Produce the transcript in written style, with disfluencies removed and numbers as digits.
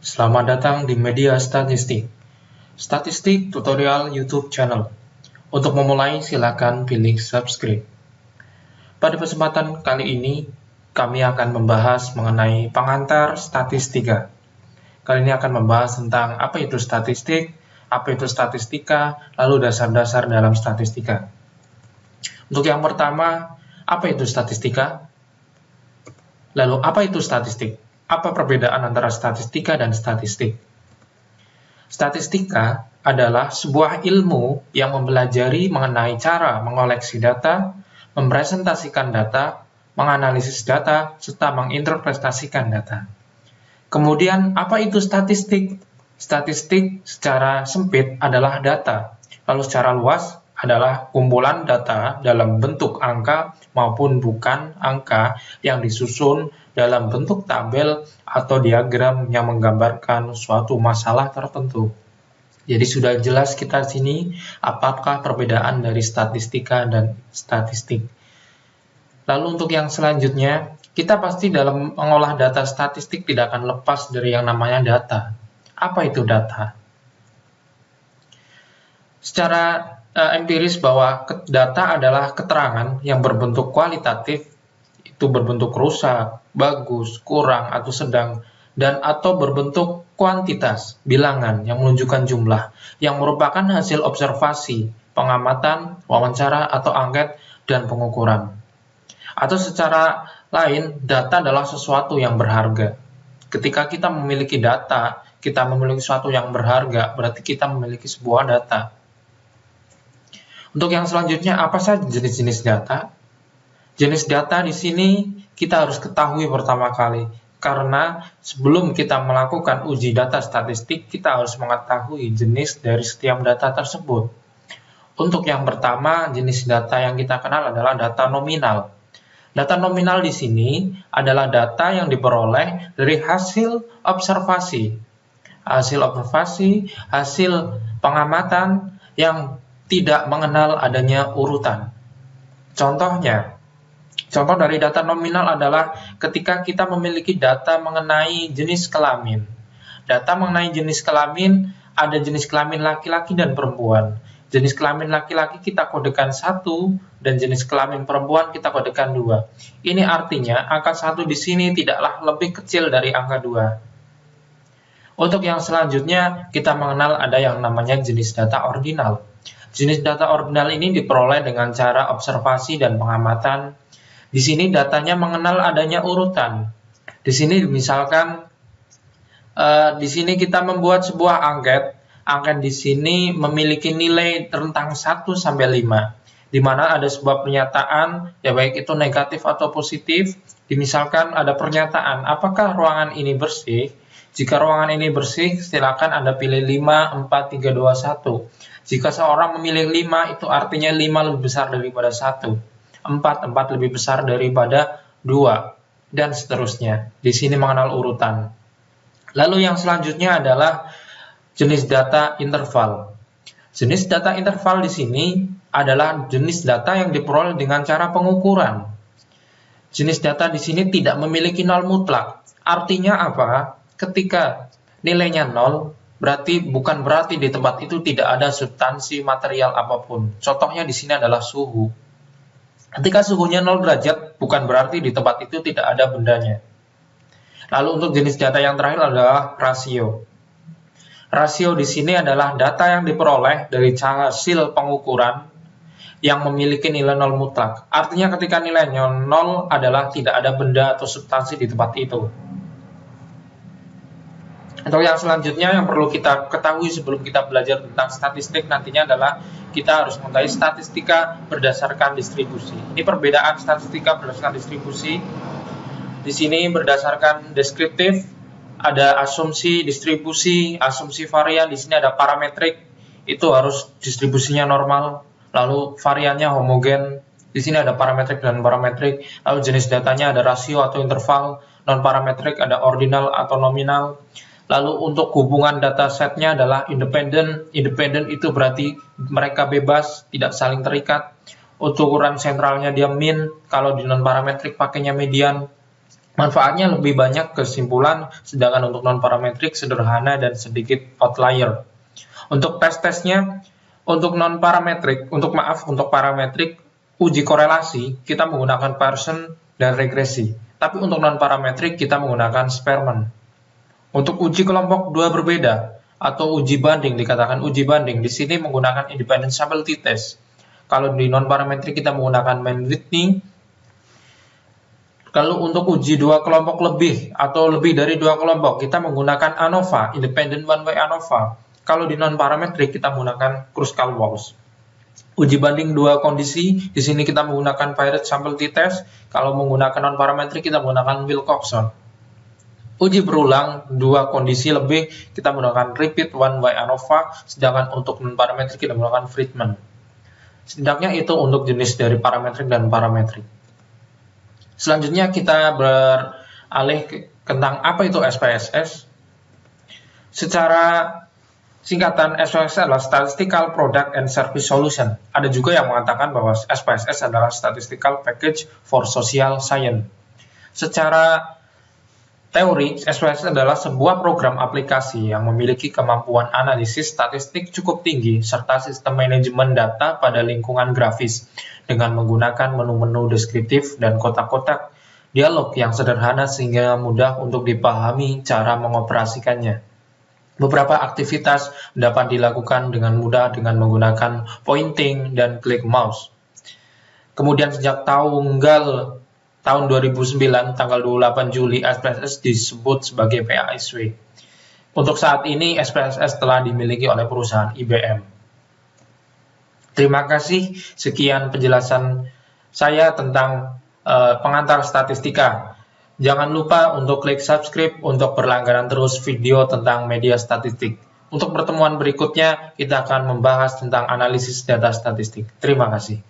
Selamat datang di Media Statistik, Statistik Tutorial YouTube Channel. Untuk memulai, silakan pilih subscribe. Pada kesempatan kali ini, kami akan membahas mengenai pengantar statistika. Kali ini akan membahas tentang apa itu statistik, apa itu statistika, lalu dasar-dasar dalam statistika. Untuk yang pertama, apa itu statistika? Lalu, apa itu statistik? Apa perbedaan antara statistika dan statistik? Statistika adalah sebuah ilmu yang mempelajari mengenai cara mengoleksi data, mempresentasikan data, menganalisis data, serta menginterpretasikan data. Kemudian, apa itu statistik? Statistik secara sempit adalah data, lalu secara luas adalah kumpulan data dalam bentuk angka maupun bukan angka yang disusun dalam bentuk tabel atau diagram yang menggambarkan suatu masalah tertentu. Jadi sudah jelas kita sini apakah perbedaan dari statistika dan statistik. Lalu untuk yang selanjutnya, kita pasti dalam mengolah data statistik tidak akan lepas dari yang namanya data. Apa itu data? Secara empiris bahwa data adalah keterangan yang berbentuk kualitatif, itu berbentuk rusak, bagus, kurang, atau sedang, dan atau berbentuk kuantitas, bilangan yang menunjukkan jumlah, yang merupakan hasil observasi, pengamatan, wawancara, atau angket, dan pengukuran. Atau secara lain, data adalah sesuatu yang berharga. Ketika kita memiliki data, kita memiliki sesuatu yang berharga, berarti kita memiliki sebuah data. Untuk yang selanjutnya, apa saja jenis-jenis data? Jenis data di sini kita harus ketahui pertama kali, karena sebelum kita melakukan uji data statistik, kita harus mengetahui jenis dari setiap data tersebut. Untuk yang pertama, jenis data yang kita kenal adalah data nominal. Data nominal di sini adalah data yang diperoleh dari hasil observasi. Hasil pengamatan yang tidak mengenal adanya urutan. Contoh dari data nominal adalah ketika kita memiliki data mengenai jenis kelamin. Data mengenai jenis kelamin, ada jenis kelamin laki-laki dan perempuan. Jenis kelamin laki-laki kita kodekan 1, dan jenis kelamin perempuan kita kodekan 2. Ini artinya angka 1 di sini tidaklah lebih kecil dari angka 2. Untuk yang selanjutnya, kita mengenal ada yang namanya jenis data ordinal. Jenis data ordinal ini diperoleh dengan cara observasi dan pengamatan. Di sini datanya mengenal adanya urutan. Di sini misalkan di sini kita membuat sebuah angket. Angket di sini memiliki nilai rentang 1 sampai 5, di mana ada sebuah pernyataan, ya baik itu negatif atau positif. Misalkan ada pernyataan, apakah ruangan ini bersih? Jika ruangan ini bersih, silakan Anda pilih 5, 4, 3, 2, 1. Jika seorang memilih 5, itu artinya 5 lebih besar daripada 1. 4 lebih besar daripada 2, dan seterusnya. Di sini mengenal urutan. Lalu yang selanjutnya adalah jenis data interval. Jenis data interval di sini adalah jenis data yang diperoleh dengan cara pengukuran. Jenis data di sini tidak memiliki nol mutlak. Artinya apa? Ketika nilainya 0, bukan berarti di tempat itu tidak ada substansi material apapun. Contohnya di sini adalah suhu. Ketika suhunya 0 derajat, bukan berarti di tempat itu tidak ada bendanya. Lalu untuk jenis data yang terakhir adalah rasio. Rasio di sini adalah data yang diperoleh dari hasil pengukuran yang memiliki nilai 0 mutlak. Artinya ketika nilainya 0 adalah tidak ada benda atau substansi di tempat itu. Untuk yang selanjutnya yang perlu kita ketahui sebelum kita belajar tentang statistik nantinya adalah kita harus mengetahui statistika berdasarkan distribusi. Ini perbedaan statistika berdasarkan distribusi. Di sini berdasarkan deskriptif, ada asumsi distribusi, asumsi varian. Di sini ada parametrik, itu harus distribusinya normal. Lalu variannya homogen. Di sini ada parametrik dan parametrik. Lalu jenis datanya ada rasio atau interval. Non parametrik ada ordinal atau nominal. Lalu untuk hubungan datasetnya adalah independen. Independen itu berarti mereka bebas, tidak saling terikat. Untuk ukuran sentralnya dia min, kalau di non parametrik pakainya median. Manfaatnya lebih banyak kesimpulan, sedangkan untuk non-parametrik sederhana dan sedikit outlier. Untuk tes-tesnya, untuk untuk parametrik uji korelasi, kita menggunakan Pearson dan regresi. Tapi untuk non-parametrik, kita menggunakan Spearman. Untuk uji kelompok dua berbeda, atau uji banding, dikatakan uji banding, di sini menggunakan independent stability test. Kalau di non-parametrik kita menggunakan Mann-Whitney. Kalau untuk uji dua kelompok lebih atau lebih dari dua kelompok, kita menggunakan ANOVA, Independent One Way ANOVA. Kalau di non-parametrik kita menggunakan Kruskal-Walsh. Uji banding dua kondisi, di sini kita menggunakan Piret Sample T-Test. Kalau menggunakan non-parametrik kita menggunakan Wilcoxon. Uji berulang dua kondisi lebih, kita menggunakan Repeat One Way ANOVA, sedangkan untuk non-parametrik kita menggunakan Friedman. Setidaknya itu untuk jenis dari parametrik dan parametrik. Selanjutnya kita beralih tentang apa itu SPSS. Secara singkatan, SPSS adalah Statistical Product and Service Solution. Ada juga yang mengatakan bahwa SPSS adalah Statistical Package for Social Science. Secara teori, SPSS adalah sebuah program aplikasi yang memiliki kemampuan analisis statistik cukup tinggi serta sistem manajemen data pada lingkungan grafis dengan menggunakan menu-menu deskriptif dan kotak-kotak dialog yang sederhana sehingga mudah untuk dipahami cara mengoperasikannya. Beberapa aktivitas dapat dilakukan dengan mudah dengan menggunakan pointing dan klik mouse. Kemudian sejak tahun 2009, tanggal 28 Juli, SPSS disebut sebagai PASW. Untuk saat ini, SPSS telah dimiliki oleh perusahaan IBM. Terima kasih, sekian penjelasan saya tentang pengantar statistika. Jangan lupa untuk klik subscribe untuk berlangganan terus video tentang media statistik. Untuk pertemuan berikutnya, kita akan membahas tentang analisis data statistik. Terima kasih.